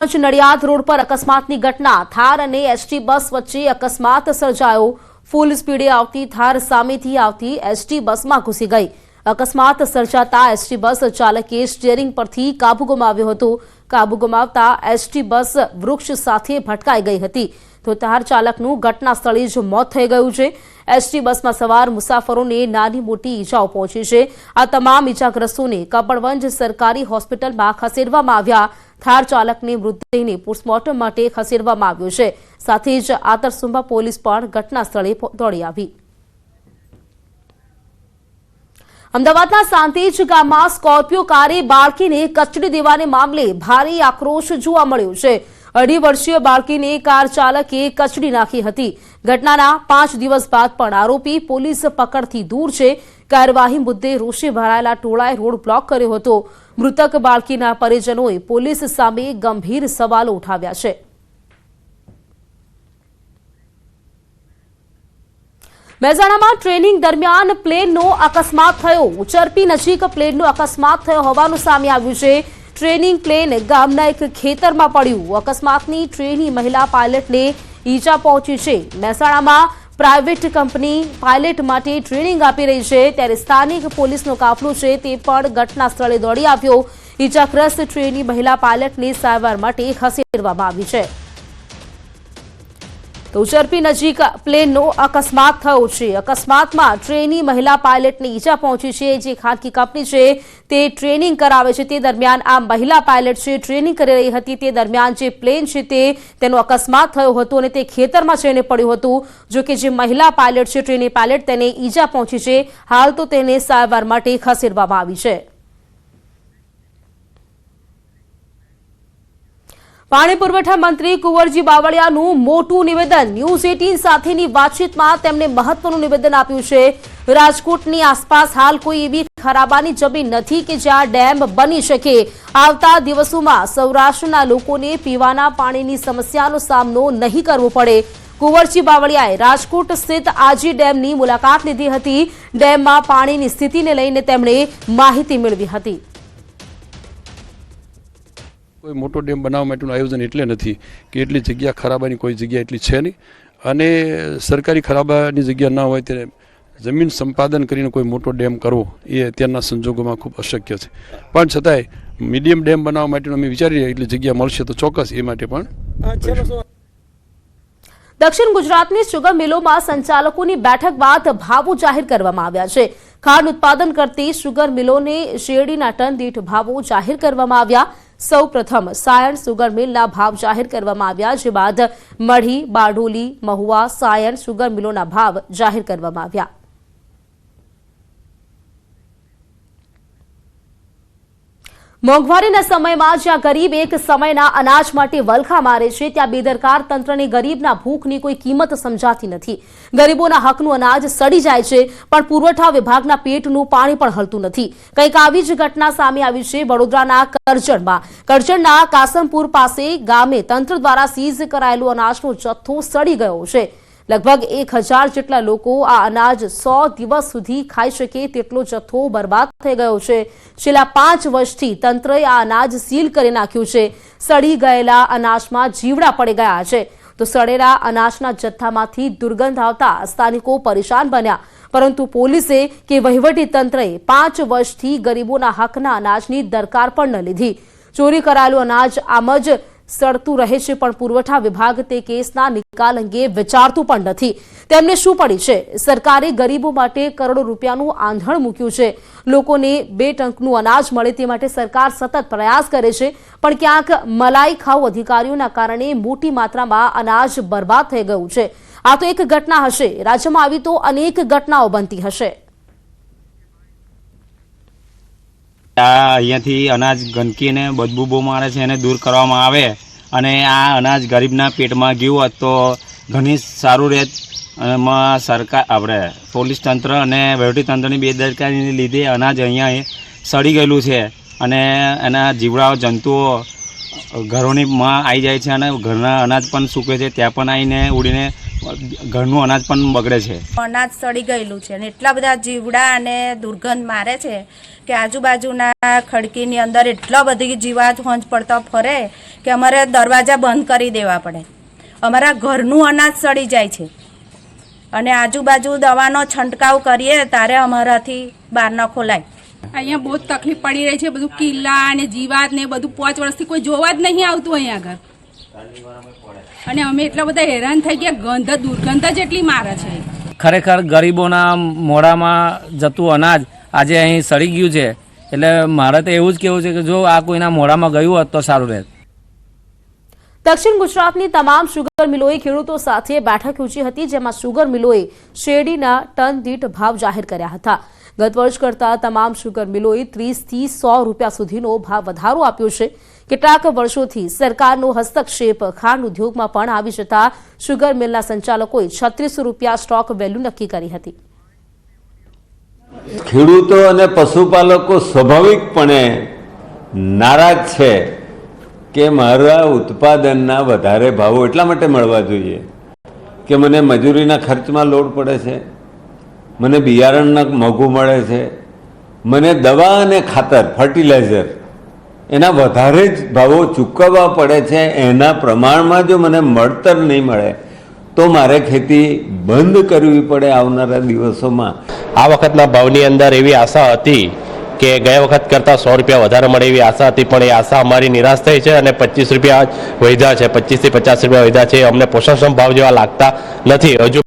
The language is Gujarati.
નડિયાદ રોડ પર અકસ્માતની ઘટના થાર અને એસટી બસ વચ્ચે અકસ્માત સર્જાયો। ફૂલ સ્પીડે આવતી થાર સામેથી આવતી એસટી બસમાં ઘૂસી ગઈ। અકસ્માત સર્જાતા એસટી બસ ચાલકે સ્ટીયરિંગ પરથી કાબુ ગુમાવ્યો હતો। કાબુ ગુમાવતા એસટી બસ વૃક્ષ સાથે ભટકાઈ ગઈ હતી તો થાર ચાલકનું ઘટના સ્થળે જ મોત થઈ ગયું છે। એસટી બસમાં સવાર મુસાફરોને નાની મોટી ઈજાઓ પહોંચી છે। આ તમામ ઈજાગ્રસ્તોને કપડવંજ સરકારી હોસ્પિટલમાં ખસેડવામાં આવ્યા। થાર ચાલકની મૃતદેહને પોસ્ટમોર્ટમ માટે ખસેડવામાં આવ્યો છે। સાથે જ આતરસુંબા પોલીસ પણ ઘટના સ્થળે દોડી આવી। અમદાવાદના સાંતેજ ગામમાં સ્કોર્પિયો કારે બાળકીને કચડી દેવાને મામલે ભારે આક્રોશ જોવા મળ્યો છે। 2.5 વર્ષીય બાળકીને કાર ચાલકે કચડી નાખી હતી। ઘટનાના 5 દિવસ બાદ પણ આરોપી પોલીસ પકડથી દૂર છે। કાર્યવાહી મુદ્દે રોષે ભરાયેલા ટોળાએ રોડ બ્લોક કર્યો હતો। મૃતક બાળકીના પરિજનોએ પોલીસ સામે ગંભીર સવાલો ઉઠાવ્યા છે। મહેસાણામાં ટ્રેનિંગ દરમિયાન પ્લેનનો અકસ્માત થયો। ચરપી નજીક પ્લેનનો અકસ્માત થયો હોવાનું સામે આવ્યું છે। ટ્રેનિંગ પ્લેન ગામના એક ખેતરમાં પડ્યું। અકસ્માતની ટ્રેની મહિલા પાયલટને ઈજા પહોંચી છે। મહેસાણામાં પ્રાઇવેટ કંપની પાયલટ માટે ટ્રેનિંગ આપી રહી છે ત્યારે સ્થાનિક પોલીસનો કાફલો છે તે પણ ઘટના સ્થળે દોડી આવ્યો। ઈજાગ્રસ્ત ટ્રેની મહિલા પાયલટને સારવાર માટે ખસેડવામાં આવી છે। તો ચરપી નજીક પ્લેનનો અકસ્માત થયો છે। અકસ્માતમાં ટ્રેની મહિલા પાયલટને ઈજા પહોંચી છે। જે ખાનગી કંપની છે તે ટ્રેનિંગ કરાવે છે તે દરમિયાન આ મહિલા પાયલટ છે ટ્રેનિંગ કરી રહી હતી તે દરમિયાન જે પ્લેન છે તેનો અકસ્માત થયો હતો અને તે ખેતરમાં જઈને પડ્યું હતું। જો કે જે મહિલા પાયલટ છે ટ્રેની પાયલટ તેને ઈજા પહોંચી છે। હાલ તો તેને સારવાર માટે ખસેડવામાં આવી છે। પાણી પુરવઠા મંત્રી કુંવરજી બાવળિયાનું મોટું નિવેદન। ન્યૂઝ 18 સાથેની વાતચીતમાં તેમણે મહત્વનું નિવેદન આપ્યું છે। રાજકોટની આસપાસ હાલ કોઈ એવી ખરાબાની જમીન નથી કે જ્યાં ડેમ બની શકે। આવતા દિવસોમાં સૌરાષ્ટ્રના લોકોને પીવાના પાણીની સમસ્યાનો સામનો નહીં કરવો પડે। કુંવરજી બાવળિયાએ રાજકોટ સ્થિત આજી ડેમની મુલાકાત લીધી હતી। ડેમમાં પાણીની સ્થિતિને લઈને તેમણે માહિતી મેળવી હતી। कोई मोटो डेम बनावा माटेनुं आयोजन एटले नथी कि एटली जग्या खराबानी कोई जग्या एटली छे नहीं अने सरकारी खराबानी जग्या न होय त्यारे जमीन संपादन करीने कोई मोटो डेम करवो ए अत्याરના संजोगोमां खूब अशक्य छे। पण छतांय मीडियम डेम बनावा माटेनो अमे विचारी रह्या एटली जग्या मळशे तो ચોક્કસ ए माटे पण। दक्षिण गुजरातनी शुगर मिलों संचालकों की बैठक बाद भावों जाहिर करवामां आव्या छे। खांड उत्पादन करती शुगर मिलों ने शेरडीना टन दीठ भावों जाहिर करवामां आव्या। सौ प्रथम सायण शुगर मिलना भाव जाहिर करवामां आव्या जे बाद मढ़ी, बारडोली, महुआ, सायण शुगर मिलोना भाव जाहिर करवामां आव्या। मोंघवारीना समयमां ज्यां गरीब एक समयना अनाज माटे वलखा मारे छे त्यां बेदरकार तंत्रने गरीबना भूखनी कोई कीमत समजाती नथी। गरीबोना हकनुं अनाज सड़ी जाय छे पण पुरवठा विभागना पेटनुं पाणी पण हलतुं नथी। कंईक आवी ज घटना सामे आवी छे वडोदराना करजणमां। करजणना कासमपुर पासे गामे तंत्र द्वारा सीज करायेलो अनाजनो जथ्थो सड़ी गयो छे। लगभग 1000 जेटला लोको आ अनाज 100 दिवस सुधी खाई शके तेटलो जथ्थो बर्बाद थई गयो छे। छेल्ला 5 वर्षथी तंत्रए आ अनाज सील करी नाख्युं छे। सड़ी गयेला अनाजमां जीवड़ा पड़ी गया छे तो सड़ेला अनाजना जथ्थामांथी दुर्गंध आवता स्थानिको परेशान बन्या। परंतु पोलीसे के वहीवटी तंत्रए 5 वर्षथी गरीबोना हकना अनाजनी दरकार पण न लीधी। चोरी करायेलुं अनाज आम ज सड़तुं रहे छे पण पुरवठा विभाग ते केसना निकाल अंगे विचारतुं पण नथी। तेमने शुं पड़ी छे? सरकारे गरीबो माटे करोड़ों रूपियानुं आंधण मूक्युं छे। लोकोने 2 टंकनुं अनाज मळे ते माटे सरकार सतत प्रयास करे छे पण क्यांक मलाई खाऊ अधिकारीओना कारणे मोटी मात्रामां अनाज बर्बाद थई गयुं छे। आ तो एक घटना हशे। राज्यमां आवी तो अनेक घटनाओ बनती हशे। અહીંયાથી અનાજ ગંદકી ને બદબુ બહુ મારે છે એને દૂર કરવામાં આવે અને આ અનાજ ગરીબના પેટમાં ગયું હોત તો ઘણી સારું રહેત। એમાં સરકાર આપણે પોલીસ તંત્ર અને વહીવટી તંત્રની બેદરકારીને લીધે અનાજ અહીંયા સડી ગયેલું છે અને એના જીવડાઓ જંતુઓ ઘરોની માં આવી જાય છે અને ઘરના અનાજ પણ સૂકે છે, ત્યાં પણ આવીને ઉડીને ઘરનું અનાજ પણ બગડે છે. અનાજ સડી ગયેલું છે અને એટલા બધા જીવડા અને દુર્ગંધ મારે છે કે આજુબાજુના ખડકીની અંદર એટલા બધી જીવાત હોંજ પડતા ફરે કે અમારે દરવાજા બંધ કરી દેવા પડે. અમારા ઘરનું અનાજ સડી જાય છે અને આજુબાજુ દવાનો છંટકાવ કરીએ ત્યારે અમારાથી બહાર ન ખોલાય. અહીંયા બહુ જ તકલીફ પડી રહી છે. બધું કિલ્લા અને જીવાત ને બધું 5 વર્ષથી કોઈ જોવા જ નહીં આવતું અહીંયા આગળ અને અમે એટલા બધા હેરાન થઈ ગયા. દુર્ગંધ જ એટલી મારે છે. ખરેખર ગરીબોના મોઢામાં જતું અનાજ આજે અહીં સડી ગયું છે. એટલે મારે તો એવું જ કહેવું છે કે જો આ કોઈના મોઢામાં ગયું હોત તો સારું રહેત. દક્ષિણ ગુજરાતની તમામ શુગર મિલોએ ખેડૂતો સાથે બેઠક યોજી હતી, જેમાં શુગર મિલોએ શેરડીના ટન દીઠ ભાવ જાહેર કર્યા હતા. ગત વર્ષ કરતા તમામ શુગર મિલોએ 30 થી 100 રૂપિયા સુધીનો ભાવ વધારો આપ્યો છે. કેટલાક વર્ષોથી સરકારનો હસ્તક્ષેપ ખાંડ ઉદ્યોગમાં પણ આવી જતા શુગર મિલના સંચાલકોએ 36 રૂપિયા સ્ટોક વેલ્યુ નક્કી કરી હતી. ખેડૂતો અને પશુપાલકો સ્વાભાવિકપણે નારાજ છે કે મારા ઉત્પાદનના વધારે ભાવો એટલા માટે મળવા જોઈએ કે મને મજૂરીના ખર્ચમાં લોડ પડે છે, મને બિયારણના મોંઘું મળે છે, મને દવા અને ખાતર ફર્ટિલાઇઝર એના વધારે જ ભાવો ચૂકવવા પડે છે. એના પ્રમાણમાં જો મને મળતર નહીં મળે તો મારે ખેતી બંધ કરવી પડે આવનારા દિવસોમાં. આ વખતના ભાવની અંદર એવી આશા હતી કે ગયા વખત કરતાં 100 રૂપિયા વધારે મળે એવી આશા હતી, પણ એ આશા અમારી નિરાશ થઈ છે અને 25 રૂપિયા વધ્યા છે. 25 થી 50 રૂપિયા વધ્યા છે. અમને પોષણક્ષમ ભાવ જેવા લાગતા નથી. હજુ